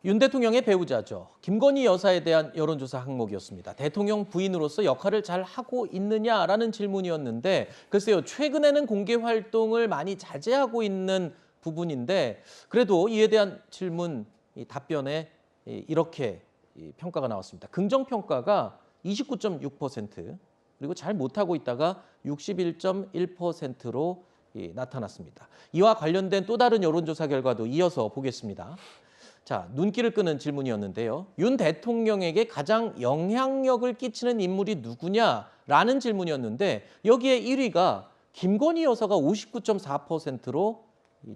윤 대통령의 배우자죠. 김건희 여사에 대한 여론조사 항목이었습니다. 대통령 부인으로서 역할을 잘 하고 있느냐라는 질문이었는데 글쎄요. 최근에는 공개 활동을 많이 자제하고 있는 부분인데 그래도 이에 대한 질문, 답변에 이렇게 평가가 나왔습니다. 긍정평가가 29.6%, 그리고 잘 못하고 있다가 61.1%로 나타났습니다. 이와 관련된 또 다른 여론조사 결과도 이어서 보겠습니다. 자, 눈길을 끄는 질문이었는데요. 윤 대통령에게 가장 영향력을 끼치는 인물이 누구냐라는 질문이었는데 여기에 1위가 김건희 여사가 59.4%로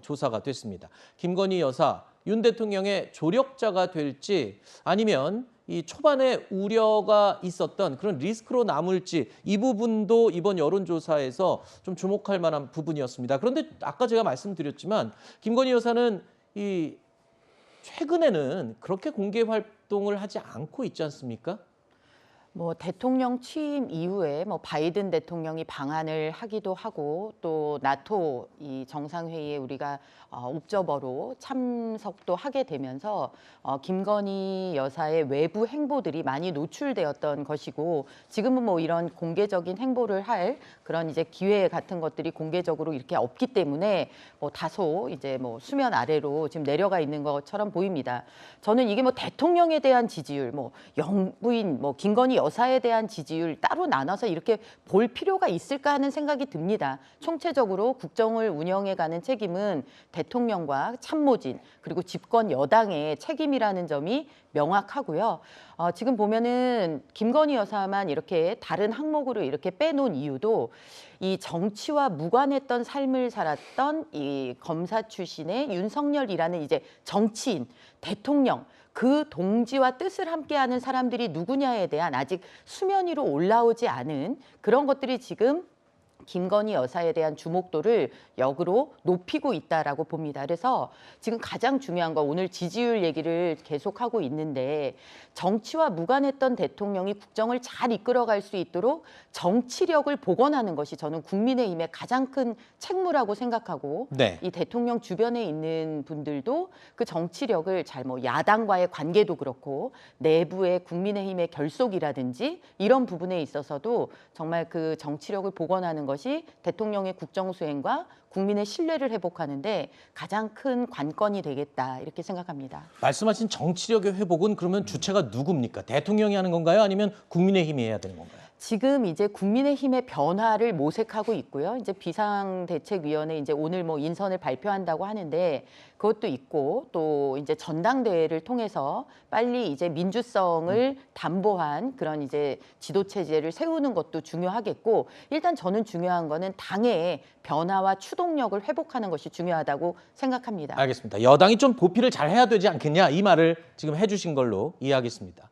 조사가 됐습니다. 김건희 여사, 윤 대통령의 조력자가 될지 아니면 이 초반에 우려가 있었던 그런 리스크로 남을지 이 부분도 이번 여론조사에서 좀 주목할 만한 부분이었습니다. 그런데 아까 제가 말씀드렸지만 김건희 여사는 최근에는 그렇게 공개 활동을 하지 않고 있지 않습니까? 뭐 대통령 취임 이후에 뭐 바이든 대통령이 방한을 하기도 하고 또 나토 이 정상회의에 우리가 옵저버로 참석도 하게 되면서 김건희 여사의 외부 행보들이 많이 노출되었던 것이고 지금은 뭐 이런 공개적인 행보를 할 그런 이제 기회 같은 것들이 공개적으로 이렇게 없기 때문에 뭐 다소 이제 뭐 수면 아래로 지금 내려가 있는 것처럼 보입니다. 저는 이게 뭐 대통령에 대한 지지율, 뭐 영부인, 뭐 김건희 여사에 대한 지지율 따로 나눠서 이렇게 볼 필요가 있을까 하는 생각이 듭니다. 총체적으로 국정을 운영해가는 책임은 대통령과 참모진 그리고 집권 여당의 책임이라는 점이 명확하고요. 지금 보면은 김건희 여사만 이렇게 다른 항목으로 이렇게 빼놓은 이유도 이 정치와 무관했던 삶을 살았던 이 검사 출신의 윤석열이라는 이제 정치인, 대통령 그 동지와 뜻을 함께하는 사람들이 누구냐에 대한 아직 수면 위로 올라오지 않은 그런 것들이 지금 김건희 여사에 대한 주목도를 역으로 높이고 있다라고 봅니다. 그래서 지금 가장 중요한 거 오늘 지지율 얘기를 계속하고 있는데 정치와 무관했던 대통령이 국정을 잘 이끌어갈 수 있도록 정치력을 복원하는 것이 저는 국민의힘의 가장 큰 책무라고 생각하고 네. 이 대통령 주변에 있는 분들도 그 정치력을 잘 뭐 야당과의 관계도 그렇고 내부의 국민의힘의 결속이라든지 이런 부분에 있어서도 정말 그 정치력을 복원하는 것이 대통령의 국정 수행과 국민의 신뢰를 회복하는데 가장 큰 관건이 되겠다 이렇게 생각합니다. 말씀하신 정치력의 회복은 그러면 주체가 누굽니까? 대통령이 하는 건가요? 아니면 국민의힘이 해야 되는 건가요? 지금 이제 국민의힘의 변화를 모색하고 있고요. 이제 비상대책위원회 이제 오늘 뭐 인선을 발표한다고 하는데 그것도 있고 또 이제 전당대회를 통해서 빨리 이제 민주성을 담보한 그런 이제 지도 체제를 세우는 것도 중요하겠고 일단 저는 중요한 거는 당의 변화와 추동력을 회복하는 것이 중요하다고 생각합니다. 알겠습니다. 여당이 좀 보필을 잘 해야 되지 않겠냐 이 말을 지금 해주신 걸로 이해하겠습니다.